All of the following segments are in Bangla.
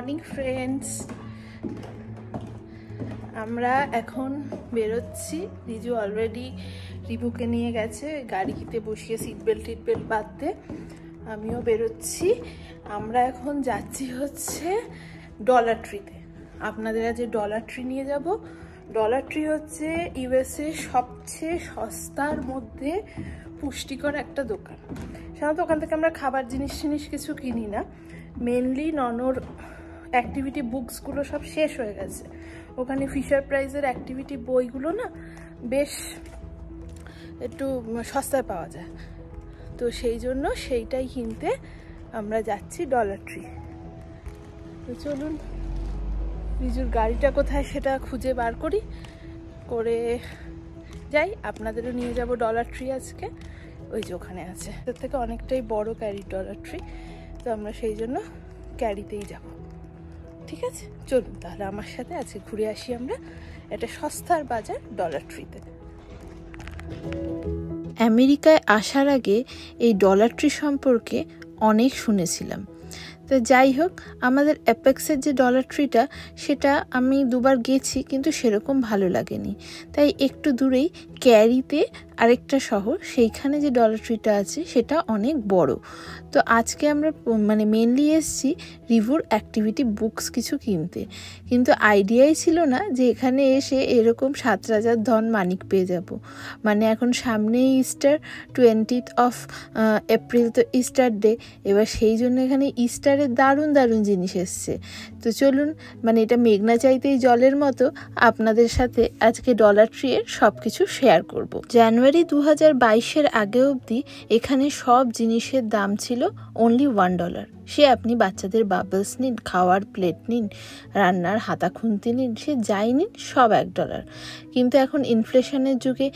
মর্নিং ফ্রেন্ডস, আমরা এখন বেরোচ্ছি। রিজু অলরেডি রিভুকে নিয়ে গেছে গাড়িতে বসিয়ে সিট বেল্ট বাঁধতে। আমিও বেরোচ্ছি। আমরা এখন যাচ্ছি হচ্ছে ডলার ট্রিতে। আপনাদের আজ ডলার ট্রি নিয়ে যাব। ডলার ট্রি হচ্ছে ইউএসএ সবচেয়ে সস্তার মধ্যে পুষ্টিকর একটা দোকান। সাধারণত ওখান থেকে আমরা খাবার জিনিস কিছু কিনি না। মেনলি ননর অ্যাক্টিভিটি বুকসগুলো সব শেষ হয়ে গেছে। ওখানে ফিশার প্রাইজের অ্যাক্টিভিটি বইগুলো না বেশ একটু সস্তায় পাওয়া যায়, তো সেই জন্য সেইটাই কিনতে আমরা যাচ্ছি ডলার ট্রি। তো চলুন রিজুর গাড়িটা কোথায় সেটা খুঁজে বার করে যাই। আপনাদেরও নিয়ে যাব ডলার ট্রি আজকে। ওই যে ওখানে আছে, তার থেকে অনেকটাই বড় ক্যারি ডলার ট্রি, তো আমরা সেই জন্য ক্যারিতেই যাব। ঠিক আছে, চলুন তাহলে আমার সাথে আজকে ঘুরে আসি আমরা একটা সস্তার বাজার ডলার ট্রিতে। আমেরিকায় আসার আগে এই ডলার ট্রি সম্পর্কে অনেক শুনেছিলাম। তো যাই হোক, আমাদের অ্যাপেক্সের যে ডলার ট্রিটা সেটা আমি দুবার গেছি, কিন্তু সেরকম ভালো লাগেনি। তাই একটু দূরেই ক্যারিতে আরেকটা শহর, সেইখানে যে ডলার ট্রিটা আছে সেটা অনেক বড়। তো আজকে আমরা মেনলি এসেছি রিভুর অ্যাক্টিভিটি বুকস কিছু কিনতে, কিন্তু আইডিয়াই ছিল না যে এখানে এসে এরকম 7 রাজার ধন মানিক পেয়ে যাব। এখন সামনেই ইস্টার, 20th of এপ্রিল, তো ইস্টার ডে। এবার সেই জন্য এখানে ইস্টারের দারুণ দারুণ জিনিস এসছে। তো চলুন, এটা মেঘনা চাইতেই জলের মতো আপনাদের সাথে আজকে ডলার ট্রি এর সব কিছু শেয়ার করব। জানুয়ারি 2022-এর আগে অবধি এখানে সব জিনিসের দাম ছিল অনলি $1। সে আপনি বাচ্চাদের বাবলস নিন, খাওয়ার প্লেট নিন, রান্নার হাতা খুন্তি নিন, সে যাই নিন সব $1। কিন্তু এখন ইনফ্লেশনের যুগে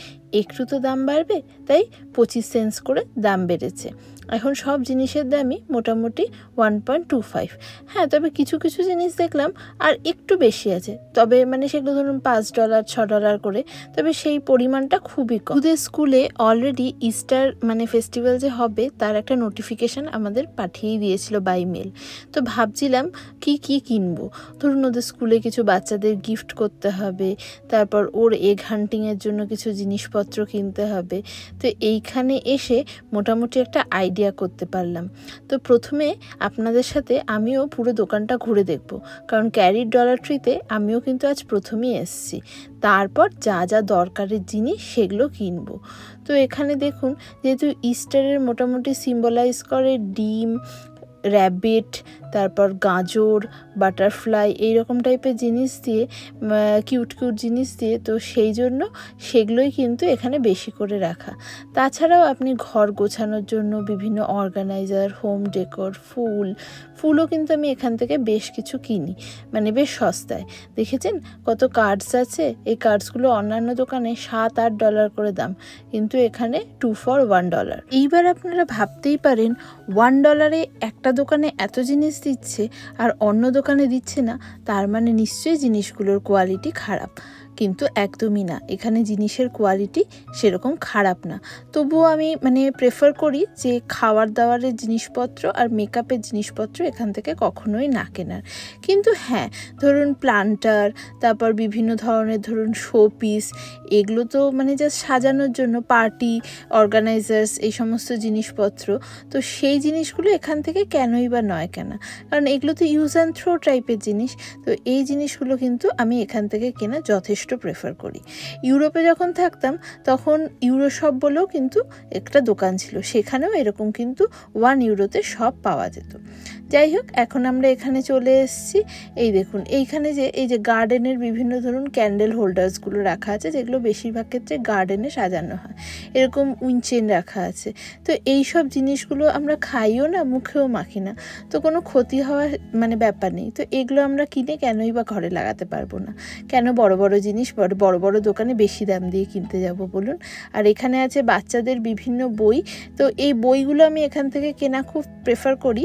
একটু তো দাম বাড়বে, তাই 25 সেন্টস করে দাম বেড়েছে। এখন সব জিনিসের দামই মোটামুটি 1.25। হ্যাঁ, তবে কিছু কিছু জিনিস দেখলাম আর একটু বেশি আছে, তবে সেগুলো ধরুন $5, $6 করে, তবে সেই পরিমাণটা খুবই কম। ওদের স্কুলে অলরেডি ইস্টার ফেস্টিভ্যাল যে হবে তার একটা নোটিফিকেশান আমাদের পাঠিয়ে দিয়েছিল বাই মেল। তো ভাবছিলাম কি কিনবো। ধরুন ওদের স্কুলে কিছু বাচ্চাদের গিফট করতে হবে, তারপর ওর এগ হান্টিংয়ের জন্য কিছু জিনিসপত্র কিনতে হবে। তো এইখানে এসে মোটামুটি একটা আইডিয়া করতে পারলাম। তো প্রথমে আপনাদের সাথে আমিও পুরো দোকানটা ঘুরে দেখব, কারণ ক্যারির ডলার ট্রিতে আমিও কিন্তু আজ প্রথমেই এসেছি। তারপর যা যা দরকারের জিনিস সেগুলো কিনবো। তো এখানে দেখুন, যেহেতু ইস্টারের মোটামুটি সিম্বলাইজ করে ডিম, র্যাবিট, তারপর গাজর, বাটারফ্লাই, এইরকম টাইপের জিনিস দিয়ে, কিউট জিনিস দিয়ে, তো সেই জন্য সেগুলোই কিন্তু এখানে বেশি করে রাখা। তাছাড়াও আপনি ঘর গোছানোর জন্য বিভিন্ন অর্গানাইজার, হোম ডেকোর, ফুলও কিন্তু আমি এখান থেকে বেশ কিছু কিনি, বেশ সস্তায়। দেখেছেন কত কার্ডস আছে? এই কার্ডসগুলো অন্যান্য দোকানে $7-8 করে দাম, কিন্তু এখানে 2 for $1। এইবার আপনারা ভাবতেই পারেন $1 একটা দোকানে এত জিনিস দিচ্ছে আর অন্য দোকানে দিচ্ছে না, তার নিশ্চয়ই জিনিসগুলোর কোয়ালিটি খারাপ। কিন্তু একদমই না, এখানে জিনিসের কোয়ালিটি সেরকম খারাপ না। তবুও আমি প্রেফার করি যে খাওয়ার দাওয়ারের জিনিসপত্র আর মেকআপের জিনিসপত্র এখান থেকে কখনোই না কেনার। কিন্তু হ্যাঁ, ধরুন প্লান্টার, তারপর বিভিন্ন ধরনের ধরুন শো পিস, এগুলো তো জাস্ট সাজানোর জন্য, পার্টি অর্গানাইজার্স, এই সমস্ত জিনিসপত্র, তো সেই জিনিসগুলো এখান থেকে কেনই বা নয় কেনা, কারণ এগুলো তো ইউজ অ্যান্ড থ্রো টাইপের জিনিস। তো এই জিনিসগুলো কিন্তু আমি এখান থেকে কেনা যথেষ্ট প্রেফার করি। ইউরোপে যখন থাকতাম তখন ইউরোশপ বলেও কিন্তু একটা দোকান ছিল, সেখানেও এরকম কিন্তু €1 সব পাওয়া যেত। যাই হোক, এখন আমরা এখানে চলে এসেছি। এই দেখুন, এইখানে এই যে গার্ডেনের বিভিন্ন ধরুন ক্যান্ডেল হোল্ডার্সগুলো রাখা আছে, যেগুলো বেশিরভাগ ক্ষেত্রে গার্ডেনে সাজানো হয়। এরকম উইনচেন রাখা আছে। তো এই সব জিনিসগুলো আমরা খাইও না, মুখেও মাখি না, তো কোনো ক্ষতি হওয়ার ব্যাপার নেই। তো এগুলো আমরা কিনে কেনই বা ঘরে লাগাতে পারবো না? কেন বড় বড় জিনিস বড় বড় দোকানে বেশি দাম দিয়ে কিনতে যাব বলুন? আর এখানে আছে বাচ্চাদের বিভিন্ন বই, তো এই বইগুলো আমি এখান থেকে কেনা খুব প্রেফার করি।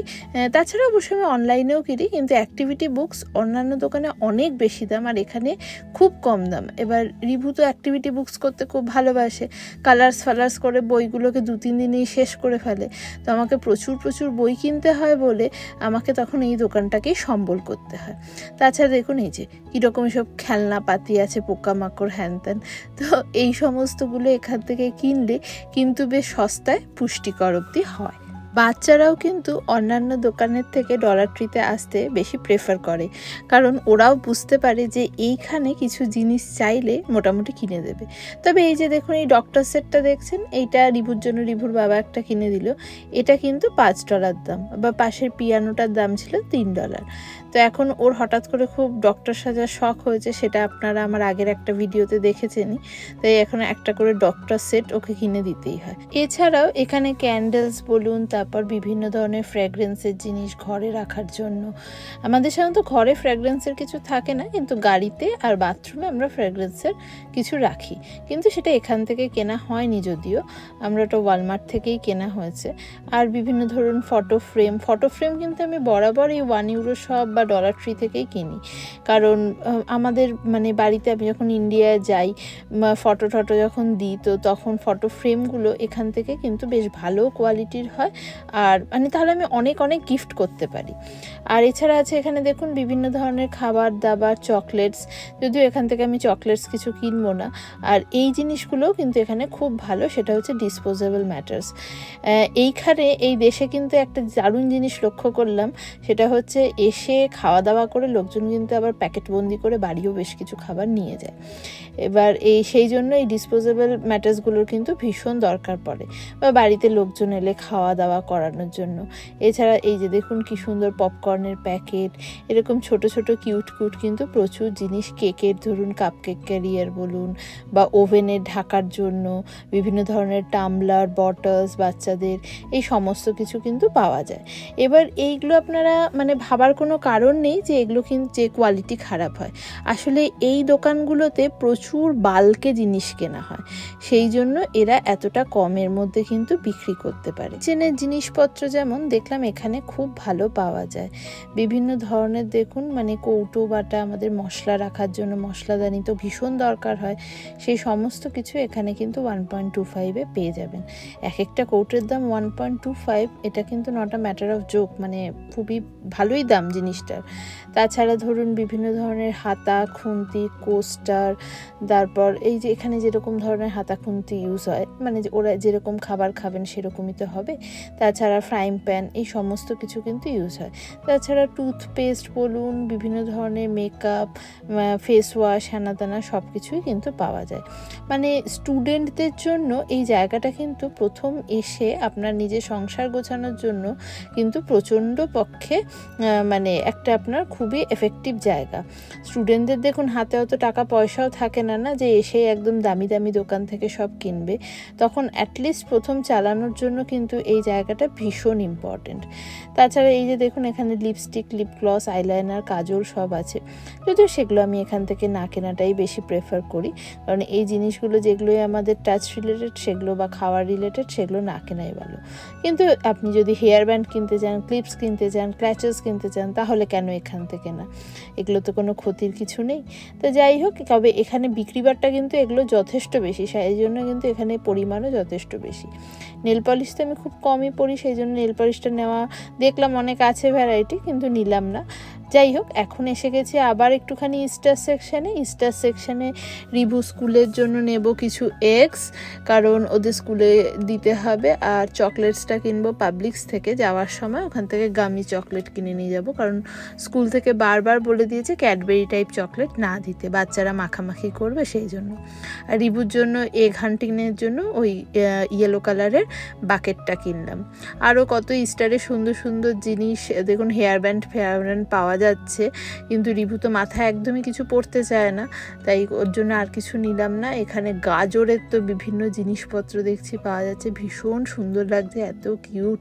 তাছাড়া তাছাড়া অবশ্যই আমি অনলাইনেও কিনি, কিন্তু অ্যাক্টিভিটি বুকস অন্যান্য দোকানে অনেক বেশি দাম আর এখানে খুব কম দাম। এবার রিভু তো অ্যাক্টিভিটি বুকস করতে খুব ভালোবাসে, কালার্স করে বইগুলোকে 2-3 দিনেই শেষ করে ফেলে। তো আমাকে প্রচুর বই কিনতে হয় বলে আমাকে তখন এই দোকানটাকেই সম্বল করতে হয়। তাছাড়া দেখুন এই যে কীরকম সব খেলনাপাতি আছে, পোকামাকড় হ্যান ত্যান। তো এই সমস্তগুলো এখান থেকে কিনলে কিন্তু বেশ সস্তায় পুষ্টিকর অবধি হয়। বাচ্চারাও কিন্তু অন্যান্য দোকানের থেকে ডলার ট্রিতে আসতে বেশি প্রেফার করে, কারণ ওরাও বুঝতে পারে যে এইখানে কিছু জিনিস চাইলে মোটামুটি কিনে দেবে। তবে এই যে দেখুন এই ডক্টর সেটটা দেখছেন, এইটা রিভুর জন্য রিভুর বাবা একটা কিনে দিল। এটা কিন্তু $5 দাম, বা পাশের পিয়ানোটার দাম ছিল $3। তো এখন ওর হঠাৎ করে খুব ডক্টর সাজার শখ হয়েছে, সেটা আপনারা আমার আগের একটা ভিডিওতে দেখেছেনই। তাই এখন একটা করে ডক্টর সেট ওকে কিনে দিতেই হয়। এছাড়াও এখানে ক্যান্ডেলস বলুন, তারপর বিভিন্ন ধরনের ফ্র্যাগ্রেন্সের জিনিস ঘরে রাখার জন্য। আমাদের সাধারণত ঘরে ফ্র্যাগ্রেন্সের কিছু থাকে না, কিন্তু গাড়িতে আর বাথরুমে আমরা ফ্র্যাগ্রেন্সের কিছু রাখি, কিন্তু সেটা এখান থেকে কেনা হয়নি, যদিও আমরা ওটা ওয়ালমার্ট থেকেই কেনা হয়েছে। আর বিভিন্ন ধরুন ফটো ফ্রেম কিন্তু আমি বরাবর এই €1 শপ বা ডলার ট্রি থেকেই কিনি, কারণ আমাদের মানে বাড়িতে আমি যখন ইন্ডিয়ায় যাই ফটো যখন দিই, তো তখন ফটো ফ্রেমগুলো এখান থেকে কিন্তু বেশ ভালো কোয়ালিটির হয়, আর মানে তাহলে আমি অনেক গিফট করতে পারি। আর এছাড়া আছে এখানে দেখুন বিভিন্ন ধরনের খাবার দাবার, চকলেটস, যদিও এখান থেকে আমি চকলেটস কিছু কিনবো না। আর এই জিনিসগুলোও কিন্তু এখানে খুব ভালো, সেটা হচ্ছে ডিসপোজেবল ম্যাটার্স। এইখানে এই দেশে কিন্তু একটা দারুণ জিনিস লক্ষ্য করলাম, সেটা হচ্ছে এসে খাওয়া দাওয়া করে লোকজন কিন্তু আবার প্যাকেটবন্দি করে বাড়িও বেশ কিছু খাবার নিয়ে যায়। এবার সেই জন্য এই ডিসপোজেবল ম্যাটার্সগুলোর কিন্তু ভীষণ দরকার পড়ে, বা বাড়িতে লোকজন এলে খাওয়া দাওয়া করানোর জন্য। এছাড়া এই যে দেখুন কি সুন্দর পপকর্নের প্যাকেট, এরকম ছোট কিউট কিন্তু প্রচুর জিনিস, কেকের ধরুন কাপকেক ক্যারিয়ার বলুন, বা ওভেনের ঢাকার জন্য বিভিন্ন ধরনের টামলার, বটলস বাচ্চাদের, এই সমস্ত কিছু কিন্তু পাওয়া যায়। এবার এইগুলো আপনারা মানে ভাবার কোনো কারণ নেই যে এগুলো কিন্তু যে কোয়ালিটি খারাপ হয়। আসলে এই দোকানগুলোতে প্রচুর বাল্কে জিনিস কেনা হয়, সেই জন্য এরা এতটা কমের মধ্যে কিন্তু বিক্রি করতে পারে। কিচেনের জিনিসপত্র যেমন দেখলাম এখানে খুব ভালো পাওয়া যায়, বিভিন্ন ধরনের দেখুন মানে কৌটো বাটা, আমাদের মশলা রাখার জন্য মশলাদানি তো ভীষণ দরকার হয়, সেই সমস্ত কিছু এখানে কিন্তু 1.25-এ পেয়ে যাবেন। এক একটা কৌটোর দাম 1.25, এটা কিন্তু not a matter of joke, মানে খুবই ভালোই দাম জিনিসটার। তাছাড়া ধরুন বিভিন্ন ধরনের হাতা, খুন্তি, কোস্টার, তারপর এই যে এখানে যেরকম ধরনের হাতা খুন্তি ইউজ হয়, মানে ওরা যেরকম খাবার খাবেন সেরকমই তো হবে। তাছাড়া ফ্রাইং প্যান, এই সমস্ত কিছু কিন্তু ইউজ হয়। তাছাড়া টুথপেস্ট বলুন, বিভিন্ন ধরনের মেকআপ, ফেস ওয়াশ, হ্যানাতানা সব কিছুই কিন্তু পাওয়া যায়। মানে স্টুডেন্টদের জন্য এই জায়গাটা কিন্তু প্রথম এসে আপনার নিজের সংসার গোছানোর জন্য কিন্তু প্রচণ্ড পক্ষে মানে একটা আপনার খুবই এফেক্টিভ জায়গা। স্টুডেন্টদের দেখুন হাতে অত টাকা পয়সাও থাকে না যে এসে একদম দামি দোকান থেকে সব কিনবে, তখন অ্যাটলিস্ট প্রথম চালানোর জন্য কিন্তু এই জায়গাটা ভীষণ ইম্পর্টেন্ট। তাছাড়া এই যে দেখুন এখানে লিপস্টিক, লিপ গ্লস, আইলাইনার, কাজল সব আছে, যদিও সেগুলো আমি এখান থেকে না কেনাটাই বেশি প্রেফার করি, কারণ এই জিনিসগুলো যেগুলোই আমাদের টাচ রিলেটেড সেগুলো বা খাওয়ার রিলেটেড সেগুলো না কেনাই ভালো। কিন্তু আপনি যদি হেয়ার ব্যান্ড কিনতে চান, ক্লিপস কিনতে চান, ক্ল্যাচেস কিনতে চান, তাহলে কেন এখান থেকে না, এগুলো তো কোনো ক্ষতির কিছু নেই। তো যাই হোক, তবে এখানে বিক্রিবারটা কিন্তু এগুলো যথেষ্ট বেশি, সেই জন্য কিন্তু এখানে পরিমাণও যথেষ্ট বেশি। নেল পলিশ তো আমি খুব কমই পরি, সেই জন্য নেল পলিশটা নেওয়া দেখলাম অনেক আছে ভ্যারাইটি, কিন্তু নিলাম না। যাই হোক, এখন এসে গেছি আবার একটুখানি ইস্টার সেকশানে রিভু স্কুলের জন্য নেব কিছু এগস, কারণ ওদের স্কুলে দিতে হবে। আর চকলেটসটা কিনবো পাবলিক্স থেকে, যাওয়ার সময় ওখান থেকে গামি চকলেট কিনে নিয়ে যাব, কারণ স্কুল থেকে বারবার বলে দিয়েছে ক্যাডবেরি টাইপ চকলেট না দিতে, বাচ্চারা মাখামাখি করবে সেই জন্য। আর রিভুর জন্য এগ হান্টিংয়ের জন্য ওই ইয়েলো কালারের বাকেটটা কিনলাম। আরও কত ইস্টারে সুন্দর জিনিস দেখুন, হেয়ার ব্যান্ড পাওয়া যাচ্ছে, কিন্তু রিভু তো মাথায় একদমই কিছু পড়তে চায় না, তাই ওর জন্য আর কিছু নিলাম না। এখানে গাজরের তো বিভিন্ন জিনিসপত্র দেখছি পাওয়া যাচ্ছে, ভীষণ সুন্দর লাগছে, এত কিউট।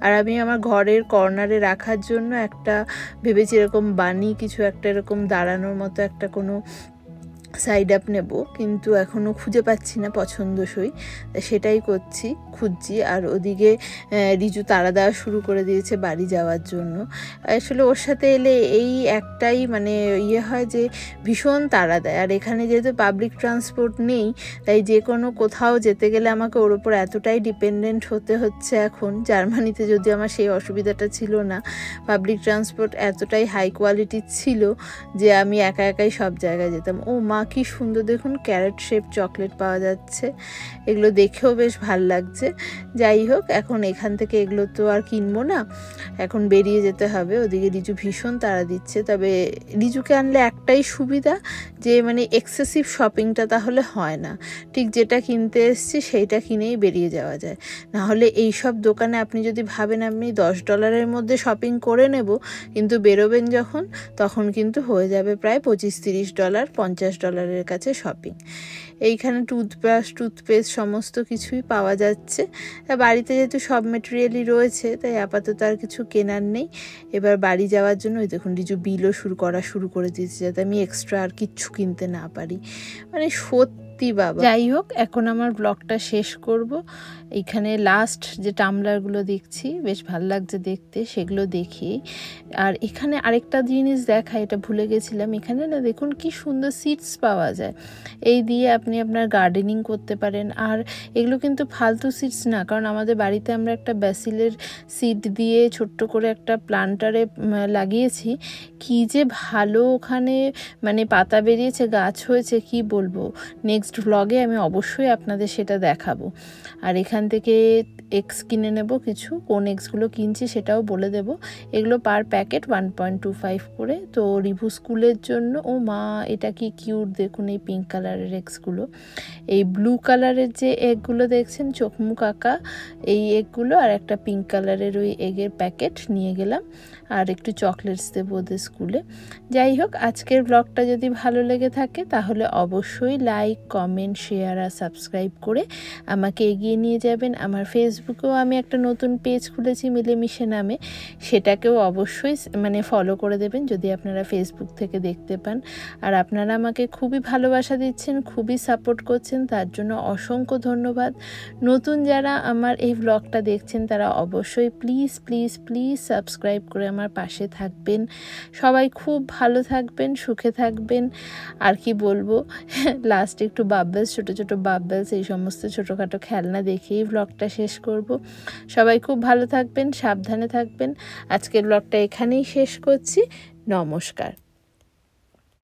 আর আমি আমার ঘরের কর্নারে রাখার জন্য একটা ভেবেছি এরকম বানি কিছু একটা এরকম দাঁড়ানোর মতো একটা কোনো সাইড আপ নেব, কিন্তু এখনও খুঁজে পাচ্ছি না পছন্দসই, সেটাই খুঁজছি। আর ওদিকে রিজু তাড়া দেওয়া শুরু করে দিয়েছে বাড়ি যাওয়ার জন্য। আসলে ওর সাথে এলে এই একটাই মানে ইয়ে হয় যে ভীষণ তাড়া দেয়। আর এখানে যেহেতু পাবলিক ট্রান্সপোর্ট নেই, তাই যে কোনো কোথাও যেতে গেলে আমাকে ওর ওপর এতটাই ডিপেন্ডেন্ট হতে হচ্ছে এখন। জার্মানিতে যদি আমার সেই অসুবিধাটা ছিল না, পাবলিক ট্রান্সপোর্ট এতটাই হাই কোয়ালিটির ছিল যে আমি একাই সব জায়গায় যেতাম। ও মা, কি সুন্দর দেখুন, ক্যারেট শেপ চকলেট পাওয়া যাচ্ছে, এগুলো দেখেও বেশ ভাল লাগছে। যাই হোক, এখন এখান থেকে এগুলো তো আর কিনবো না, এখন বেরিয়ে যেতে হবে। ওদিকে রিজু ভীষণ তাড়া দিচ্ছে। তবে রিজুকে আনলে একটাই সুবিধা, যে মানে এক্সেসিভ শপিংটা তাহলে হয় না, ঠিক যেটা কিনতে এসছি সেইটা কিনেই বেরিয়ে যাওয়া যায়। নাহলে এইসব দোকানে আপনি যদি ভাবেন আপনি $10 মধ্যে শপিং করে নেব, কিন্তু বেরোবেন যখন, তখন কিন্তু হয়ে যাবে প্রায় $25-30, $50 কাছে শপিং। এইখানে টুথপেস্ট সমস্ত কিছুই পাওয়া যাচ্ছে। বাড়িতে যেহেতু সব মেটেরিয়ালই রয়েছে, তাই আপাতত আর কিছু কেনার নেই। এবার বাড়ি যাওয়ার জন্য ওই দেখুন রিজু বিলও শুরু করে দিয়েছে, যাতে আমি এক্সট্রা আর কিচ্ছু কিনতে না পারি। মানে সত্যি বাবা। যাই হোক, এখন আমার ব্লগটা শেষ করব। এইখানে লাস্ট যে টামলারগুলো দেখছি, বেশ ভালো লাগছে দেখতে, সেগুলো দেখি। আর এখানে আরেকটা জিনিস দেখা, এটা ভুলে গেছিলাম, এখানে না দেখুন কি সুন্দর সিডস পাওয়া যায়। এই দিয়ে আপনি আপনার গার্ডেনিং করতে পারেন। আর এগুলো কিন্তু ফালতু সিডস না, কারণ আমাদের বাড়িতে আমরা একটা ব্যাসিলের সিড দিয়ে ছোট্ট করে একটা প্লান্টারে লাগিয়েছি, কি যে ভালো ওখানে মানে পাতা বেরিয়েছে, গাছ হয়েছে, কি বলবো। নেক্সট ভ্লগে আমি অবশ্যই আপনাদের সেটা দেখাবো। আর এখান থেকে এগস কিনে নেব কিছু, কোন এগসগুলো কিনছি সেটাও বলে দেব। এগুলো পার প্যাকেট 1.25 করে। তো রিভু স্কুলের জন্য। ও মা, এটা কি কিউট দেখুন, এই পিঙ্ক কালারের এগসগুলো। এই ব্লু কালারের যে এগগুলো দেখছেন, চোখ মুখ আঁকা, এই এগগুলো, আর একটা পিঙ্ক কালারের ওই এগের প্যাকেট নিয়ে গেলাম। আর একটু চকলেটস দেবো ওদের স্কুলে। যাই হোক, আজকের ব্লগটা যদি ভালো লেগে থাকে তাহলে অবশ্যই লাইক, কমেন্ট, শেয়ার আর সাবস্ক্রাইব করে আমাকে এগিয়ে নিয়ে যাবেন। আমার ফেসবুকেও আমি একটা নতুন পেজ খুলেছি মিলেমিশে নামে, সেটাকেও অবশ্যই মানে ফলো করে দেবেন যদি আপনারা ফেসবুক থেকে দেখতে পান। আর আপনারা আমাকে খুবই ভালোবাসা দিচ্ছেন, খুবই সাপোর্ট করছেন, তার জন্য অসংখ্য ধন্যবাদ। নতুন যারা আমার এই ব্লগটা দেখছেন তারা অবশ্যই প্লিজ প্লিজ প্লিজ সাবস্ক্রাইব করে আমার পাশে থাকবেন। সবাই খুব ভালো থাকবেন, সুখে থাকবেন। আর কি বলবো, লাস্টে একটু বাবলস, ছোটো ছোটো বাবলস, এই সমস্ত ছোটোখাটো খেলনা দেখেই ব্লগটা শেষ করব। সবাই খুব ভালো থাকবেন, সাবধানে থাকবেন। আজকের ব্লগটা এখানেই শেষ করছি। নমস্কার।